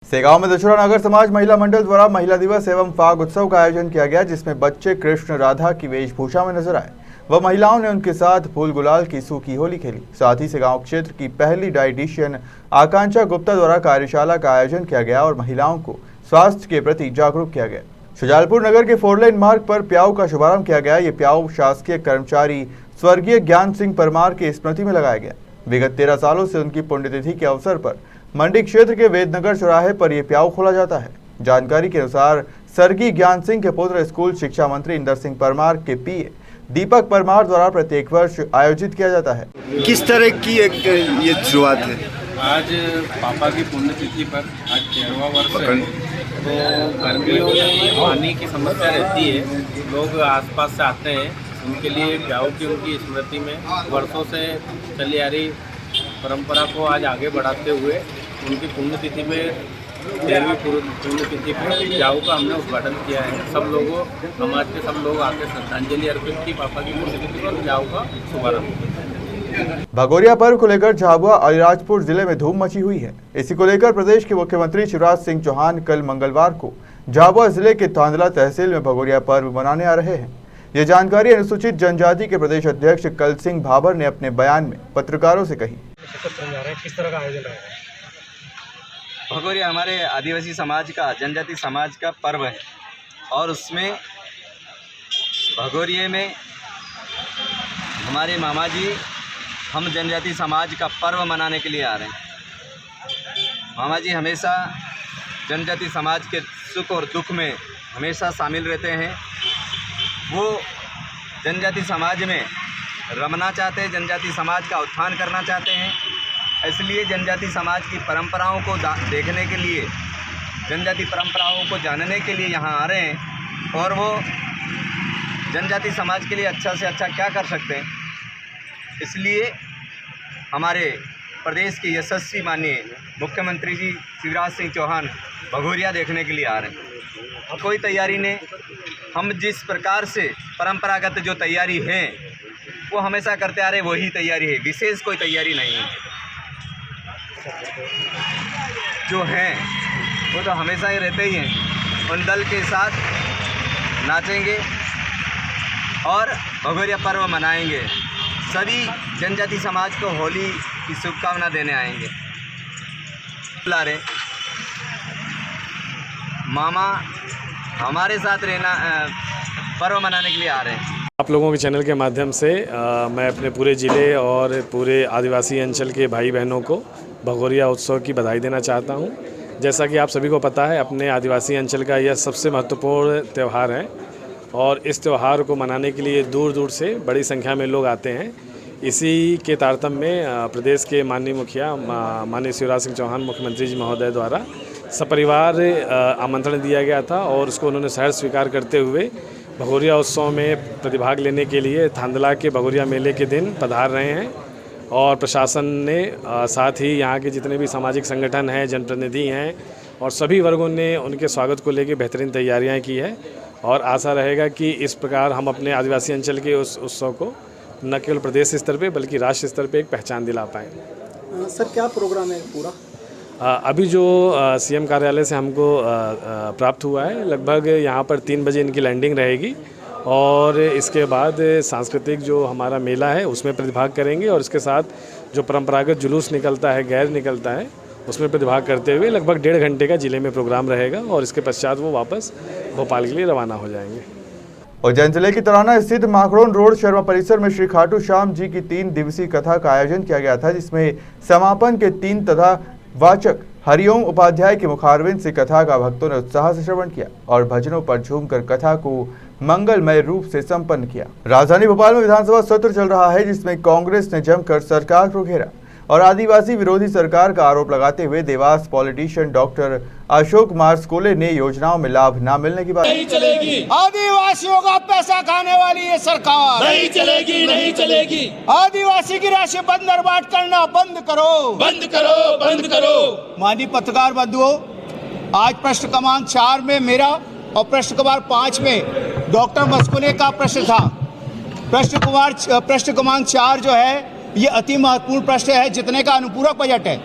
सेगांव में दशहरा नगर समाज महिला मंडल द्वारा महिला दिवस एवं फाग उत्सव का आयोजन किया गया, जिसमें बच्चे कृष्ण राधा की वेशभूषा में नजर आए व महिलाओं ने उनके साथ फूल गुलाल की सूखी होली खेली। साथ ही सेगांव क्षेत्र की पहली डाइटिशियन आकांक्षा गुप्ता द्वारा कार्यशाला का आयोजन किया गया और महिलाओं को स्वास्थ्य के प्रति जागरूक किया गया। शुजालपुर नगर के 4 लेन मार्ग पर प्याऊ का शुभारंभ किया गया। ये प्याऊ शासकीय कर्मचारी स्वर्गीय ज्ञान सिंह परमार की स्मृति में लगाया गया। विगत 13 सालों से उनकी पुण्यतिथि के अवसर पर मंडी क्षेत्र के वेदनगर चौराहे पर यह प्याऊ खोला जाता है। जानकारी के अनुसार स्वर्गीय ज्ञान सिंह के पुत्र स्कूल शिक्षा मंत्री इंदर सिंह परमार के पीए दीपक परमार द्वारा प्रत्येक वर्ष आयोजित किया जाता है। किस तरह की एक ये शुरुआत है? आज पापा की पुण्यतिथि पर आज 13वां वर्ष है, तो गर्मियों में पानी की समस्या रहती है। लोग आसपास से आते हैं, उनके लिए प्याऊ की उनकी स्मृति में वर्षों से चली आ रही परंपरा को आज आगे बढ़ाते हुए उनकी पुण्यतिथि में 13वीं पुण्यतिथि पर प्याऊ का हमने उद्घाटन किया है। सब लोगों समाज के सब लोग आके श्रद्धांजलि अर्पित की पापा की पुण्यतिथि पर प्याऊ का शुभारंभ। भगोरिया पर्व को लेकर झाबुआ अलीराजपुर जिले में धूम मची हुई है। इसी को लेकर प्रदेश के मुख्यमंत्री शिवराज सिंह चौहान कल मंगलवार को झाबुआ जिले के तांदला तहसील में भगोरिया पर्व मनाने आ रहे हैं। ये जानकारी अनुसूचित जनजाति के प्रदेश अध्यक्ष कल सिंह भाबर ने अपने बयान में पत्रकारों से कही। किस तरह का आयोजन रहेगा? भगोरिया हमारे आदिवासी समाज का, जनजाति समाज का पर्व है और उसमें भगोरिये में हमारे मामा जी हम जनजाति समाज का पर्व मनाने के लिए आ रहे हैं। मामा जी हमेशा जनजाति समाज के सुख और दुख में हमेशा शामिल रहते हैं। वो जनजाति समाज में रमना चाहते हैं, जनजाति समाज का उत्थान करना चाहते हैं। इसलिए जनजाति समाज की परंपराओं को देखने के लिए, जनजाति परंपराओं को जानने के लिए यहाँ आ रहे हैं और वो जनजाति समाज के लिए अच्छा से अच्छा क्या कर सकते हैं। इसलिए हमारे प्रदेश के यशस्वी माननीय मुख्यमंत्री जी शिवराज सिंह चौहान भगोरिया देखने के लिए आ रहे हैं। कोई तैयारी नहीं, हम जिस प्रकार से परंपरागत जो तैयारी है वो हमेशा करते आ रहे, वही तैयारी है, विशेष कोई तैयारी नहीं है। जो हैं वो तो हमेशा ही रहते ही हैं। उन दल के साथ नाचेंगे और भगोरिया पर्व मनाएंगे। सभी जनजाति समाज को होली की शुभकामना देने आएंगे। बुला रहे मामा हमारे साथ रहना, पर्व मनाने के लिए आ रहे हैं। आप लोगों के चैनल के माध्यम से मैं अपने पूरे ज़िले और पूरे आदिवासी अंचल के भाई बहनों को भगोरिया उत्सव की बधाई देना चाहता हूं। जैसा कि आप सभी को पता है, अपने आदिवासी अंचल का यह सबसे महत्वपूर्ण त्यौहार है और इस त्यौहार को मनाने के लिए दूर दूर से बड़ी संख्या में लोग आते हैं। इसी के तारतम्य में प्रदेश के माननीय मुखिया माननीय शिवराज सिंह चौहान मुख्यमंत्री जी महोदय द्वारा सपरिवार आमंत्रण दिया गया था और उसको उन्होंने सहर्ष स्वीकार करते हुए भगोरिया उत्सव में प्रतिभाग लेने के लिए थांदला के भगोरिया मेले के दिन पधार रहे हैं। और प्रशासन ने साथ ही यहाँ के जितने भी सामाजिक संगठन हैं, जनप्रतिनिधि हैं और सभी वर्गों ने उनके स्वागत को लेकर बेहतरीन तैयारियाँ की है और आशा रहेगा कि इस प्रकार हम अपने आदिवासी अंचल के उस उत्सव को न केवल प्रदेश स्तर पे बल्कि राष्ट्र स्तर पे एक पहचान दिला पाएँ। सर क्या प्रोग्राम है पूरा? अभी जो सीएम कार्यालय से हमको प्राप्त हुआ है, लगभग यहाँ पर 3 बजे इनकी लैंडिंग रहेगी और इसके बाद सांस्कृतिक जो हमारा मेला है उसमें प्रतिभाग करेंगे और इसके साथ जो परंपरागत जुलूस निकलता है, गैर निकलता है, उसमें प्रतिभाग करते हुए लगभग 1.5 घंटे का जिले में प्रोग्राम रहेगा और इसके पश्चात वो वापस भोपाल के लिए रवाना हो जाएंगे। उज्जैन जिले की तराना स्थित माखड़ोन रोड शर्मा परिसर में श्री खाटू श्याम जी की 3 दिवसीय कथा का आयोजन किया गया था, जिसमें समापन के 3 तथा वाचक हरिओम उपाध्याय के मुखारविंद से कथा का भक्तों ने उत्साह से श्रवण किया और भजनों पर झूमकर कथा को मंगलमय रूप से संपन्न किया। राजधानी भोपाल में विधानसभा सत्र चल रहा है, जिसमें कांग्रेस ने जमकर सरकार को घेरा और आदिवासी विरोधी सरकार का आरोप लगाते हुए देवास पॉलिटिशियन डॉक्टर अशोक मार्सकोले ने योजनाओं में लाभ न मिलने की बात नहीं चलेगी। आदिवासियों का पैसा खाने वाली ये सरकार नहीं चलेगी, नहीं चलेगी। आदिवासी की राशि बंदरबाट करना बंद करो, बंद करो, बंद करो। माननीय पत्रकार बंधुओं, आज प्रश्न क्रमांक 4 में मेरा और प्रश्न क्रमांक 5 में डॉक्टर मस्कुले का प्रश्न था। प्रश्न क्रमांक 4 जो है ये अति महत्वपूर्ण प्रश्न है, जितने का अनुपूरक बजट है।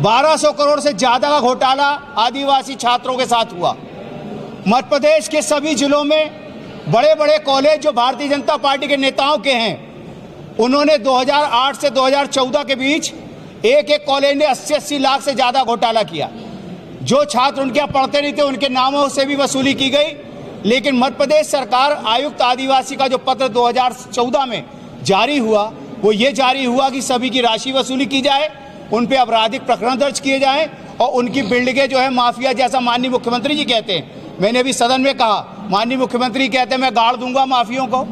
1200 करोड़ से ज़्यादा का घोटाला आदिवासी छात्रों के साथ हुआ। मध्य प्रदेश के सभी जिलों में बड़े बड़े कॉलेज जो भारतीय जनता पार्टी के नेताओं के हैं, उन्होंने 2008 से 2014 के बीच एक एक कॉलेज ने 80-80 लाख से ज़्यादा घोटाला किया। जो छात्र उनके यहाँ पढ़ते नहीं थे उनके नामों से भी वसूली की गई। लेकिन मध्य प्रदेश सरकार आयुक्त आदिवासी का जो पत्र 2014 में जारी हुआ वो ये जारी हुआ कि सभी की राशि वसूली की जाए, उन पे आपराधिक प्रकरण दर्ज किए जाएं और उनकी बिल्डिंगें जो है माफिया जैसा माननीय मुख्यमंत्री जी कहते हैं। मैंने भी सदन में कहा, माननीय मुख्यमंत्री कहते हैं मैं गाड़ दूंगा माफियों को,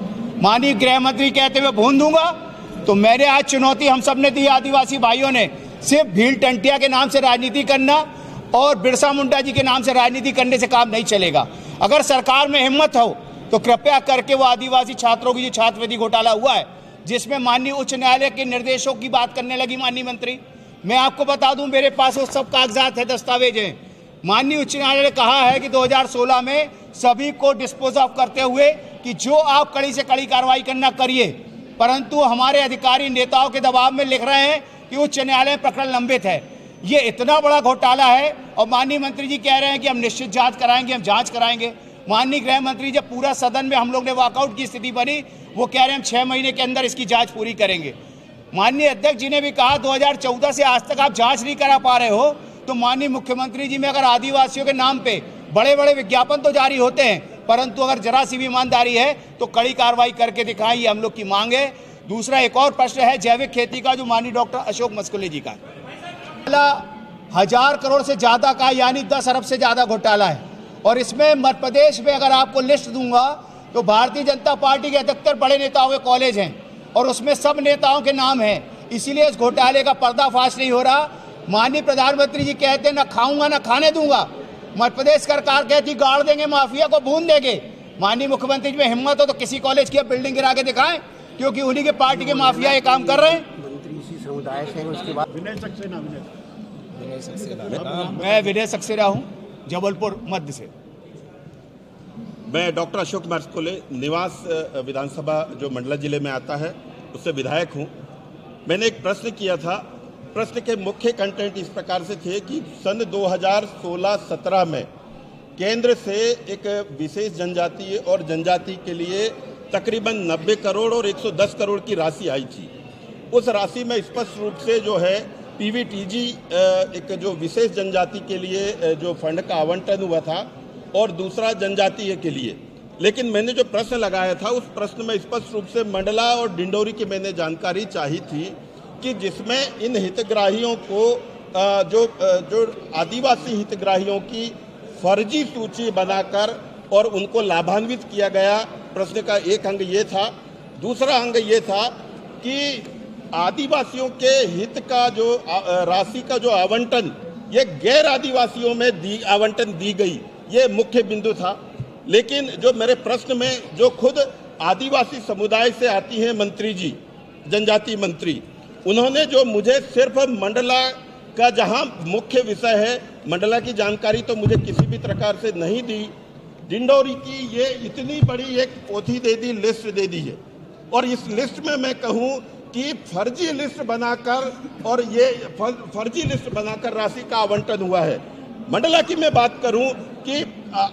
माननीय गृह मंत्री कहते मैं भून दूंगा। तो मैंने आज चुनौती हम सब ने दी आदिवासी भाइयों ने, सिर्फ भील टंटिया के नाम से राजनीति करना और बिरसा मुंडा जी के नाम से राजनीति करने से काम नहीं चलेगा। अगर सरकार में हिम्मत हो तो कृपया करके वो आदिवासी छात्रों की जो छात्रवृत्ति घोटाला हुआ है, जिसमें माननीय उच्च न्यायालय के निर्देशों की बात करने लगी माननीय मंत्री, मैं आपको बता दूं मेरे पास वो सब कागजात है, दस्तावेज हैं। माननीय उच्च न्यायालय ने कहा है कि 2016 में सभी को डिस्पोज ऑफ करते हुए कि जो आप कड़ी से कड़ी कार्रवाई करना करिए, परंतु हमारे अधिकारी नेताओं के दबाव में लिख रहे हैं कि उच्च न्यायालय में प्रकरण लंबित है। ये इतना बड़ा घोटाला है और माननीय मंत्री जी कह रहे हैं कि हम निश्चित जांच कराएंगे, हम जांच कराएंगे। माननीय गृह मंत्री जब पूरा सदन में हम लोग ने वॉकआउट की स्थिति बनी, वो कह रहे हैं हम 6 महीने के अंदर इसकी जांच पूरी करेंगे। माननीय अध्यक्ष जी ने भी कहा 2014 से आज तक आप जांच नहीं करा पा रहे हो, तो माननीय मुख्यमंत्री जी में अगर आदिवासियों के नाम पे बड़े बड़े विज्ञापन तो जारी होते हैं, परंतु अगर जरा सी भी ईमानदारी है तो कड़ी कार्रवाई करके दिखाएं, ये हम लोग की मांग है। दूसरा एक और प्रश्न है जैविक खेती का, जो माननीय डॉक्टर अशोक मस्कुले जी का है। 1000 करोड़ से ज़्यादा का, यानी 10 अरब से ज़्यादा घोटाला है। और इसमें मध्य प्रदेश में अगर आपको लिस्ट दूंगा तो भारतीय जनता पार्टी के अधिकतर बड़े नेताओं के कॉलेज हैं और उसमें सब नेताओं के नाम हैं, इसीलिए इस घोटाले का पर्दाफाश नहीं हो रहा। माननीय प्रधानमंत्री जी कहते ना खाऊंगा ना खाने दूंगा, मध्य प्रदेश सरकार कहती गाड़ देंगे माफिया को, भून देंगे। माननीय मुख्यमंत्री जी में हिम्मत हो तो किसी कॉलेज की बिल्डिंग गिरा के दिखाएं, क्योंकि उन्हीं के पार्टी के माफिया ये काम कर रहे हैं। मैं विनय सक्सेना हूँ, जबलपुर मध्य से। मैं डॉक्टर अशोक मस्कुले, निवास विधानसभा जो मंडला जिले में आता है उससे विधायक हूँ। मैंने एक प्रश्न किया था, प्रश्न के मुख्य कंटेंट इस प्रकार से थे कि सन 2016-17 में केंद्र से एक विशेष जनजातीय और जनजाति के लिए तकरीबन 90 करोड़ और 110 करोड़ की राशि आई थी। उस राशि में स्पष्ट रूप से जो है पीवीटीजी एक जो विशेष जनजाति के लिए जो फंड का आवंटन हुआ था और दूसरा जनजातीय के लिए। लेकिन मैंने जो प्रश्न लगाया था उस प्रश्न में स्पष्ट रूप से मंडला और डिंडोरी की मैंने जानकारी चाही थी कि जिसमें इन हितग्राहियों को जो आदिवासी हितग्राहियों की फर्जी सूची बनाकर और उनको लाभान्वित किया गया। प्रश्न का एक अंग ये था। दूसरा अंग ये था कि आदिवासियों के हित का जो राशि का जो आवंटन ये गैर आदिवासियों में आवंटन दी गई, ये मुख्य बिंदु था। लेकिन जो मेरे प्रश्न में जो खुद आदिवासी समुदाय से आती हैं मंत्री जी, जनजाति मंत्री, उन्होंने जो मुझे सिर्फ मंडला का जहां मुख्य विषय है मंडला की जानकारी तो मुझे किसी भी प्रकार से नहीं दी, डिंडोरी की ये इतनी बड़ी एक पोथी दे दी, लिस्ट दे दी है। और इस लिस्ट में मैं कहूँ कि फर्जी लिस्ट बनाकर और ये फर्जी लिस्ट बनाकर राशि का आवंटन हुआ है। मंडला की मैं बात करूं कि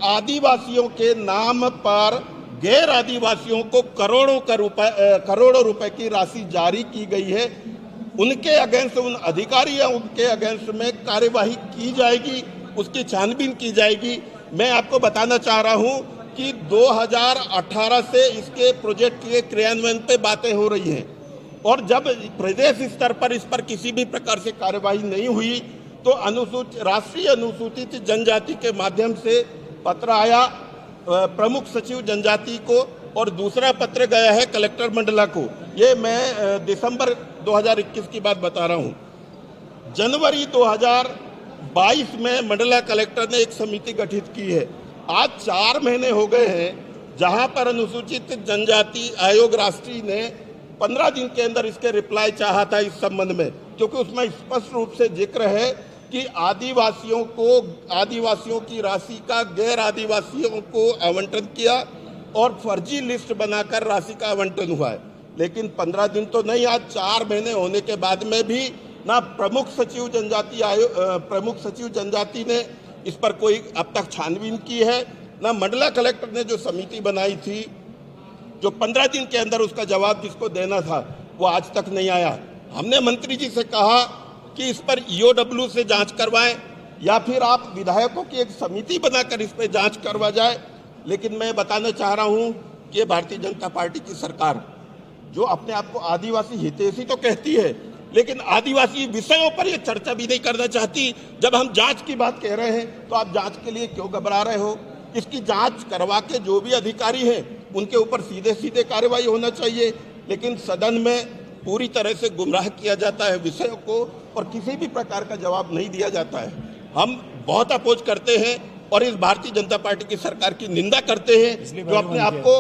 आदिवासियों के नाम पर गैर आदिवासियों को करोड़ों रुपए की राशि जारी की गई है। उनके अगेंस्ट, उन अधिकारियों के अगेंस्ट में कार्यवाही की जाएगी, उसकी छानबीन की जाएगी। मैं आपको बताना चाह रहा हूं कि 2018 से इसके प्रोजेक्ट के क्रियान्वयन पे बातें हो रही हैं और जब प्रदेश स्तर पर इस पर किसी भी प्रकार से कार्यवाही नहीं हुई तो राष्ट्रीय अनुसूचित जनजाति के माध्यम से पत्र आया प्रमुख सचिव जनजाति को और दूसरा पत्र गया है कलेक्टर मंडला को। ये मैं दिसंबर 2021 की बात बता रहा हूँ। जनवरी 2022 में मंडला कलेक्टर ने एक समिति गठित की है। आज 4 महीने हो गए हैं जहां पर अनुसूचित जनजाति आयोग राष्ट्रीय ने 15 दिन के अंदर इसके रिप्लाई चाहा था इस संबंध में, क्योंकि उसमें स्पष्ट रूप से जिक्र है कि आदिवासियों की राशि का गैर आदिवासियों को आवंटन किया और फर्जी लिस्ट बनाकर राशि का आवंटन हुआ है। लेकिन 15 दिन तो नहीं, आज 4 महीने होने के बाद में भी ना प्रमुख सचिव जनजाति प्रमुख सचिव जनजाति ने इस पर कोई अब तक छानबीन की है, ना मंडला कलेक्टर ने जो समिति बनाई थी, जो 15 दिन के अंदर उसका जवाब जिसको देना था, वो आज तक नहीं आया। हमने मंत्री जी से कहा कि इस पर ईओडब्ल्यू से जांच करवाएं या फिर आप विधायकों की एक समिति बनाकर इस पर जांच करवा जाए, लेकिन मैं बताना चाह रहा हूं कि भारतीय जनता पार्टी की सरकार जो अपने आप को आदिवासी हितैषी तो कहती है, लेकिन आदिवासी विषयों पर यह चर्चा भी नहीं करना चाहती। जब हम जांच की बात कह रहे हैं तो आप जांच के लिए क्यों घबरा रहे हो? इसकी जांच करवा के जो भी अधिकारी हैं उनके ऊपर सीधे सीधे कार्रवाई होना चाहिए, लेकिन सदन में पूरी तरह से गुमराह किया जाता है विषयों को और किसी भी प्रकार का जवाब नहीं दिया जाता है। हम बहुत अपोज करते हैं और इस भारतीय जनता पार्टी की सरकार की निंदा करते हैं जो अपने आप को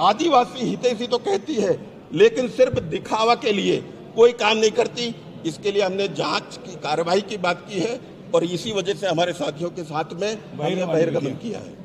आदिवासी हितैषी तो कहती है, लेकिन सिर्फ दिखावा के लिए कोई काम नहीं करती। इसके लिए हमने जांच की कार्रवाई की बात की है और इसी वजह से हमारे साथियों के साथ में हमने बहिर्गमन किया है।